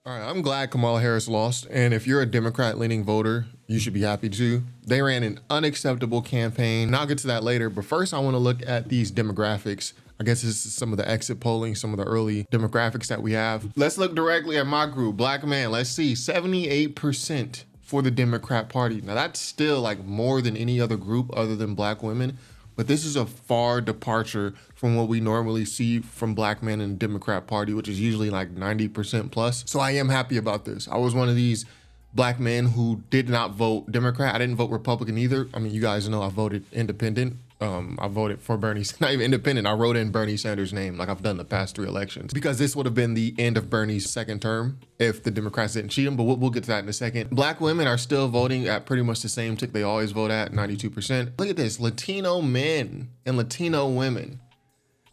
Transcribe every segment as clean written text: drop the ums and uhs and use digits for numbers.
All right, I'm glad Kamala Harris lost. And if you're a Democrat-leaning voter, you should be happy too. They ran an unacceptable campaign. And I'll get to that later. But first, I want to look at these demographics. I guess this is some of the exit polling, some of the early demographics that we have. Let's look directly at my group, Black man. Let's see, 78% for the Democrat Party. Now, that's still like more than any other group other than Black women. But this is a far departure from what we normally see from Black men in the Democrat Party, which is usually like 90% plus. So I am happy about this. I was one of these Black men who did not vote Democrat. I didn't vote Republican either. I mean, you guys know I voted independent. I voted for Bernie, not even independent. I wrote in Bernie Sanders' name like I've done the past 3 elections because this would have been the end of Bernie's second term if the Democrats didn't cheat him, but we'll get to that in a second. Black women are still voting at pretty much the same tick they always vote at, 92%. Look at this, Latino men and Latino women.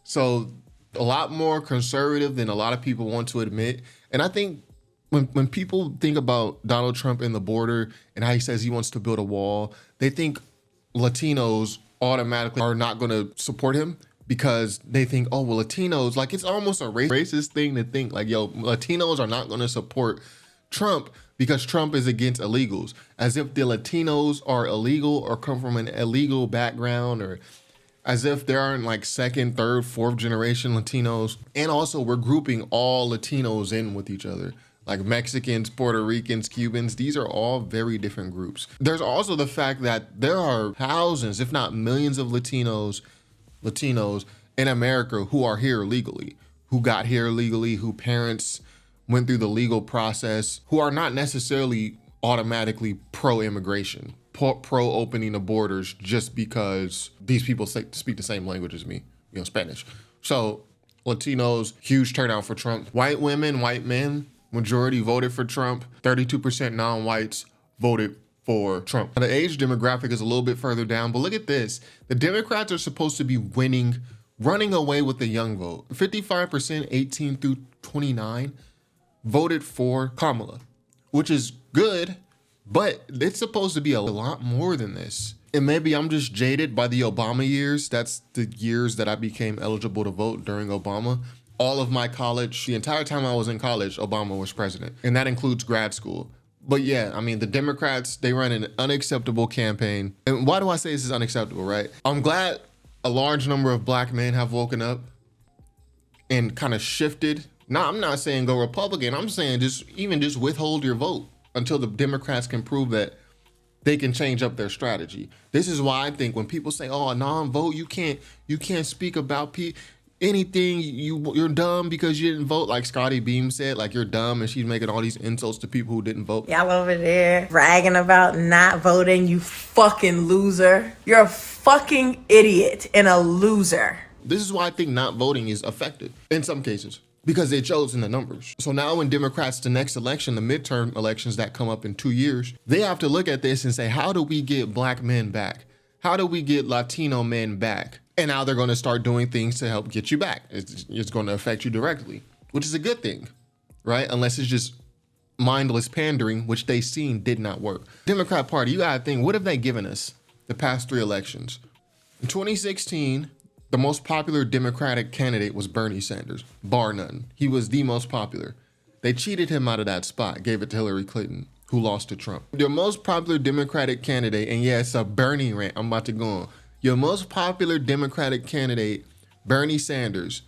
So a lot more conservative than a lot of people want to admit. And I think when people think about Donald Trump and the border and how he says he wants to build a wall, they think Latinos automatically are not going to support him because they think, oh, well, Latinos, like it's almost a racist thing to think like, yo, Latinos are not going to support Trump because Trump is against illegals, as if the Latinos are illegal or come from an illegal background, or as if there aren't like second, third, fourth generation Latinos. And also we're grouping all Latinos in with each other. Like Mexicans, Puerto Ricans, Cubans, these are all very different groups. There's also the fact that there are thousands, if not millions of Latinos in America who are here legally, who got here legally, who parents went through the legal process, who are not necessarily automatically pro-immigration, pro-opening the borders just because these people speak the same language as me, Spanish. So Latinos, huge turnout for Trump. White women, white men, majority voted for Trump. 32% non-whites voted for Trump. Now, the age demographic is a little bit further down, but look at this. The Democrats are supposed to be running away with the young vote. 55%, 18 through 29, voted for Kamala, which is good, but it's supposed to be a lot more than this. And maybe I'm just jaded by the Obama years. That's the years that I became eligible to vote during Obama. All of my college, the entire time I was in college, Obama was president, and that includes grad school. But yeah, I mean, the Democrats, they run an unacceptable campaign. And why do I say this is unacceptable, right? I'm glad a large number of Black men have woken up and kind of shifted. Now, I'm not saying go Republican. I'm saying just withhold your vote until the Democrats can prove that they can change up their strategy. This is why I think when people say, oh, non-vote, you can't speak about anything, you're dumb because you didn't vote, like Scottie Beam said, like you're dumb, and she's making all these insults to people who didn't vote. Y'all over there bragging about not voting, you fucking loser. You're a fucking idiot and a loser. This is why I think not voting is effective in some cases, because it shows in the numbers. So now when Democrats, the next election, the midterm elections that come up in 2 years, they have to look at this and say, how do we get Black men back? How do we get Latino men back? And now they're going to start doing things to help get you back. It's going to affect you directly, which is a good thing, right? Unless it's just mindless pandering, which they seen did not work. Democrat Party, you got to think, what have they given us the past 3 elections? In 2016, the most popular Democratic candidate was Bernie Sanders, bar none. He was the most popular. They cheated him out of that spot, gave it to Hillary Clinton, who lost to Trump. Your most popular Democratic candidate, and yeah, it's a Bernie rant, I'm about to go on. Your most popular Democratic candidate, Bernie Sanders,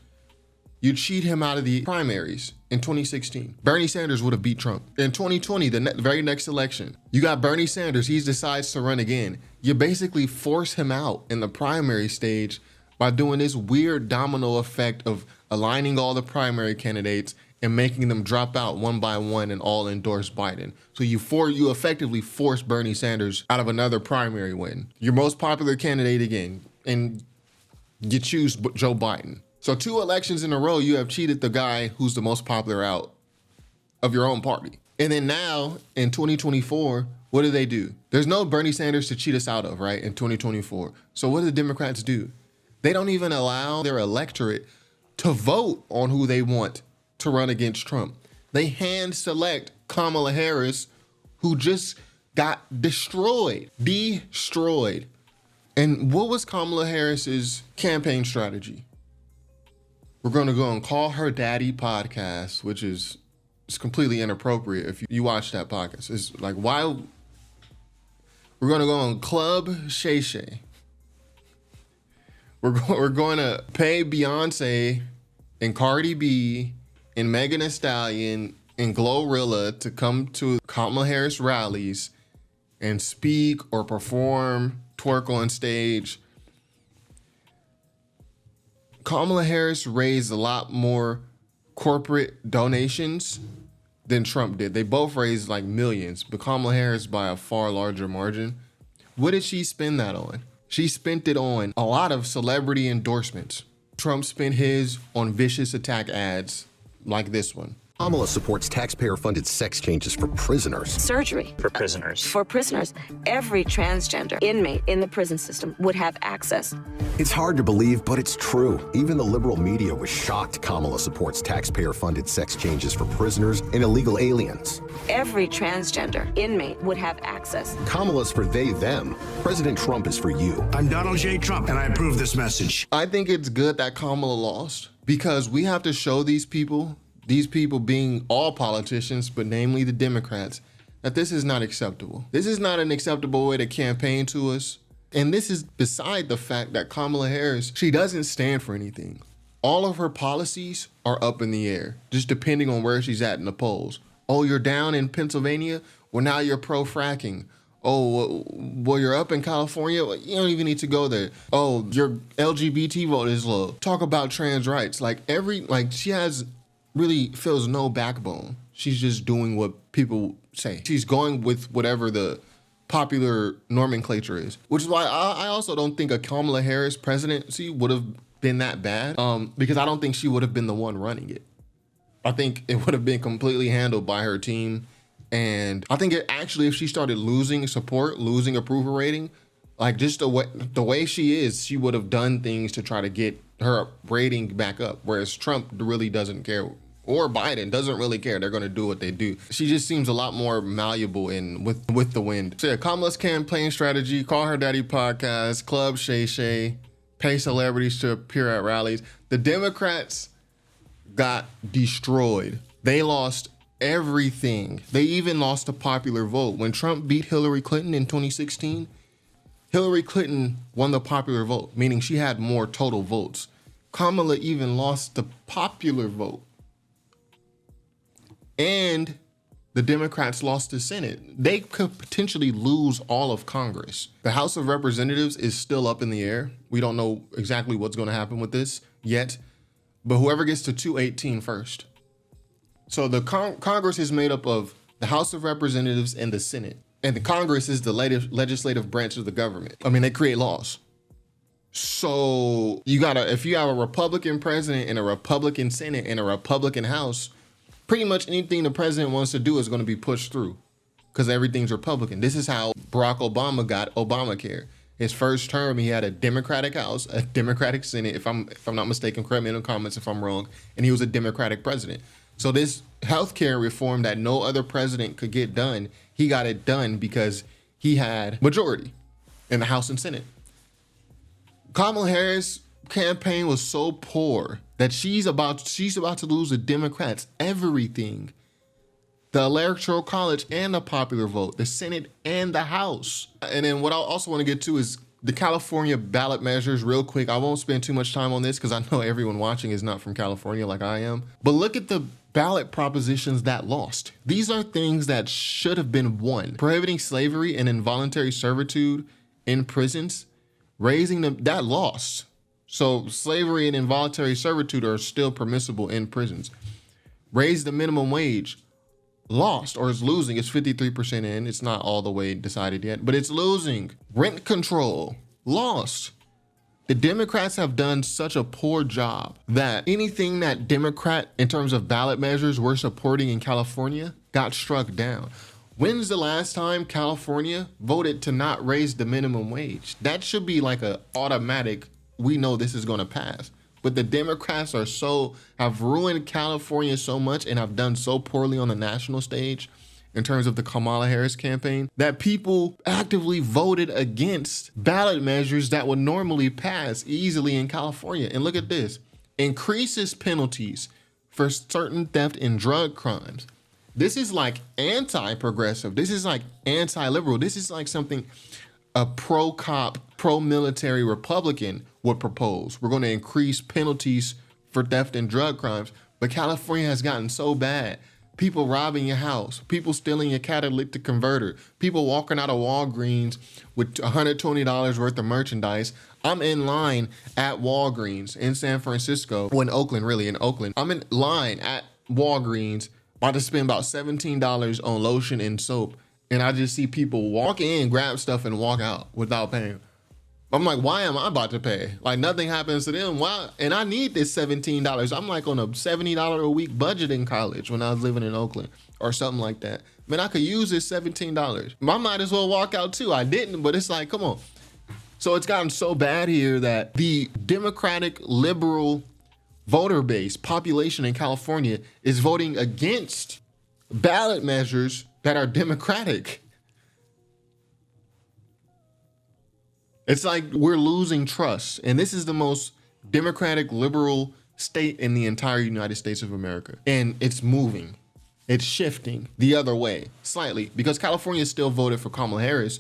you cheat him out of the primaries in 2016. Bernie Sanders would have beat Trump. In 2020, the very next election, you got Bernie Sanders, he decides to run again. You basically force him out in the primary stage by doing this weird domino effect of aligning all the primary candidates and making them drop out one by one and all endorse Biden. So you effectively force Bernie Sanders out of another primary win. Your most popular candidate again, and you choose Joe Biden. So 2 elections in a row, you have cheated the guy who's the most popular out of your own party. And then now in 2024, what do? There's no Bernie Sanders to cheat us out of, right, in 2024. So what do the Democrats do? They don't even allow their electorate to vote on who they want to run against Trump. They hand select Kamala Harris, who just got destroyed. And what was Kamala Harris's campaign strategy? We're going to go and call her daddy podcast, which is It's completely inappropriate if you watch that podcast. It's like, why? We're going to go on Club Shay Shay. We're going to pay Beyonce and Cardi B and Megan Thee Stallion and Glorilla to come to Kamala Harris rallies and speak or perform, twerk on stage. Kamala Harris raised a lot more corporate donations than Trump did. They both raised like millions, but Kamala Harris by a far larger margin. What did she spend that on? She spent it on a lot of celebrity endorsements. Trump spent his on vicious attack ads like this one. Kamala supports taxpayer-funded sex changes for prisoners. Surgery. For prisoners. For prisoners. Every transgender inmate in the prison system would have access. It's hard to believe, but it's true. Even the liberal media was shocked Kamala supports taxpayer-funded sex changes for prisoners and illegal aliens. Every transgender inmate would have access. Kamala's for they, them. President Trump is for you. I'm Donald J. Trump, and I approve this message. I think it's good that Kamala lost because we have to show these people being all politicians, but namely the Democrats, that this is not acceptable. This is not an acceptable way to campaign to us. And this is beside the fact that Kamala Harris, she doesn't stand for anything. All of her policies are up in the air, just depending on where she's at in the polls. Oh, you're down in Pennsylvania? Well, now you're pro-fracking. Oh, well, you're up in California? Well, you don't even need to go there. Oh, your LGBT vote is low. Talk about trans rights. She really feels no backbone. She's just doing what people say. She's going with whatever the popular nomenclature is, which is why I also don't think a Kamala Harris presidency would have been that bad, because I don't think she would have been the one running it. I think it would have been completely handled by her team. And I think if she started losing support, losing approval rating, like just the way she is, she would have done things to try to get her rating back up. Whereas Trump really doesn't care, or Biden doesn't really care. They're going to do what they do. She just seems a lot more malleable with the wind. So yeah, Kamala's campaign strategy: call her daddy podcast, Club Shay Shay, pay celebrities to appear at rallies. The Democrats got destroyed. They lost everything. They even lost the popular vote. When Trump beat Hillary Clinton in 2016, Hillary Clinton won the popular vote, meaning she had more total votes. Kamala even lost the popular vote. And the Democrats lost the Senate. They could potentially lose all of Congress. The House of Representatives is still up in the air. We don't know exactly what's going to happen with this yet, but whoever gets to 218 first. So the Congress is made up of the House of Representatives and the Senate. And the Congress is the legislative branch of the government. I mean, they create laws. So if you have a Republican president and a Republican Senate and a Republican House, pretty much anything the president wants to do is going to be pushed through because everything's Republican. This is how Barack Obama got Obamacare. His first term, he had a Democratic House, a Democratic Senate, if I'm not mistaken, correct me in the comments if I'm wrong, and he was a Democratic president. So this healthcare reform that no other president could get done, he got it done because he had majority in the House and Senate. Kamala Harris' campaign was so poor that she's about to lose the Democrats everything. The Electoral College and the popular vote, the Senate and the House. And then what I also want to get to is the California ballot measures real quick. I won't spend too much time on this because I know everyone watching is not from California like I am. But look at the ballot propositions that lost. These are things that should have been won. Prohibiting slavery and involuntary servitude in prisons, raising them, that lost. So slavery and involuntary servitude are still permissible in prisons. Raise the minimum wage, lost or is losing. It's 53% in. It's not all the way decided yet, but it's losing. Rent control, lost. The Democrats have done such a poor job that anything that Democrat in terms of ballot measures we're supporting in California got struck down. When's the last time California voted to not raise the minimum wage? That should be like a automatic, we know this is going to pass. But the Democrats have ruined California so much and have done so poorly on the national stage in terms of the Kamala Harris campaign that people actively voted against ballot measures that would normally pass easily in California. And look at this, increases penalties for certain theft and drug crimes. This is like anti-progressive. This is like anti-liberal. This is like something a pro-cop, pro-military Republican would propose. We're going to increase penalties for theft and drug crimes. But California has gotten so bad. People robbing your house, people stealing your catalytic converter, people walking out of Walgreens with $120 worth of merchandise. I'm in line at Walgreens in San Francisco, well, in Oakland, really, in Oakland. I'm in line at Walgreens, about to spend about $17 on lotion and soap. And I just see people walk in, grab stuff, and walk out without paying. I'm like, why am I about to pay? Like, nothing happens to them. Why? And I need this $17. I'm like on a $70 a week budget in college when I was living in Oakland or something like that. Man, I could use this $17. I might as well walk out too. I didn't, but it's like, come on. So it's gotten so bad here that the Democratic liberal voter base, population in California, is voting against ballot measures that are Democratic. It's like we're losing trust. And this is the most democratic, liberal state in the entire United States of America. And it's moving. It's shifting the other way slightly because California still voted for Kamala Harris,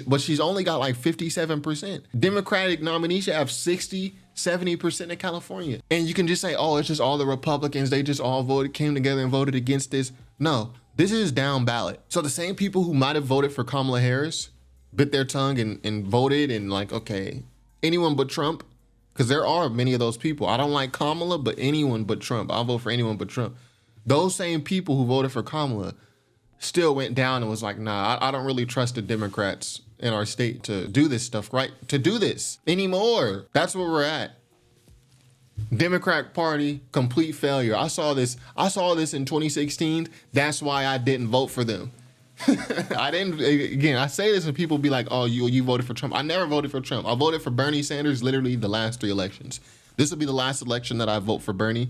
but she's only got like 57%. Democratic nominees should have 60, 70% in California. And you can just say, oh, it's just all the Republicans. They just all came together and voted against this. No, this is down ballot. So the same people who might have voted for Kamala Harris bit their tongue and voted and like, okay, anyone but Trump, because there are many of those people. I don't like Kamala, but anyone but Trump. I'll vote for anyone but Trump. Those same people who voted for Kamala still went down and was like, nah, I don't really trust the Democrats in our state to do this stuff, right? To do this anymore. That's where we're at. Democratic Party, complete failure. I saw this in 2016. That's why I didn't vote for them. I didn't, again, I say this and people be like, oh, you voted for Trump. I never voted for Trump. I voted for Bernie Sanders literally the last 3 elections. This will be the last election that I vote for Bernie.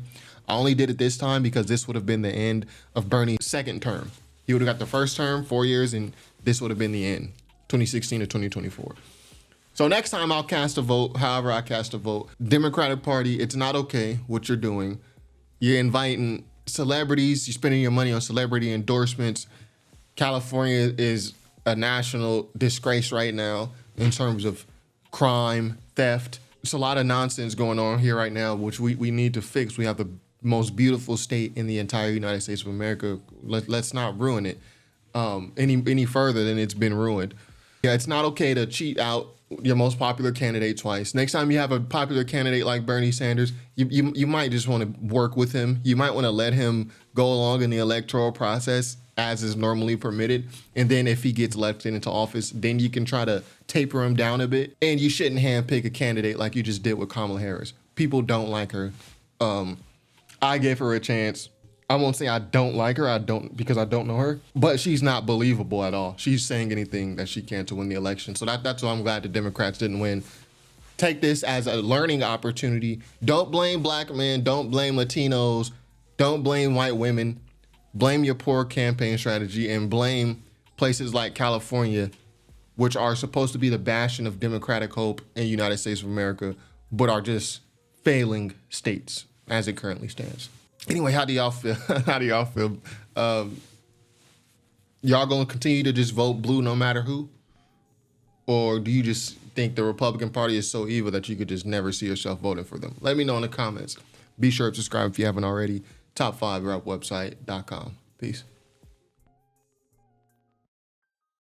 I only did it this time because this would have been the end of Bernie's second term. He would have got the first term, 4 years, and this would have been the end, 2016 to 2024. So next time I'll cast a vote, however I cast a vote. Democratic Party, it's not okay what you're doing. You're inviting celebrities, you're spending your money on celebrity endorsements. California is a national disgrace right now in terms of crime, theft. There's a lot of nonsense going on here right now, which we need to fix. We have the most beautiful state in the entire United States of America. Let's not ruin it any further than it's been ruined. Yeah, it's not okay to cheat out your most popular candidate twice. Next time you have a popular candidate like Bernie Sanders, you might just want to work with him. You might want to let him go along in the electoral process as is normally permitted. And then if he gets elected into office, then you can try to taper him down a bit. And you shouldn't handpick a candidate like you just did with Kamala Harris. People don't like her. I gave her a chance. I won't say I don't like her, because I don't know her, but she's not believable at all. She's saying anything that she can to win the election. So that's why I'm glad the Democrats didn't win. Take this as a learning opportunity. Don't blame black men. Don't blame Latinos. Don't blame white women. Blame your poor campaign strategy and blame places like California, which are supposed to be the bastion of democratic hope in the United States of America, but are just failing states as it currently stands. Anyway, how do y'all feel? How do y'all feel? Y'all gonna continue to just vote blue no matter who? Or do you just think the Republican Party is so evil that you could just never see yourself voting for them? Let me know in the comments. Be sure to subscribe if you haven't already. Top5rapwebsite.com. Peace.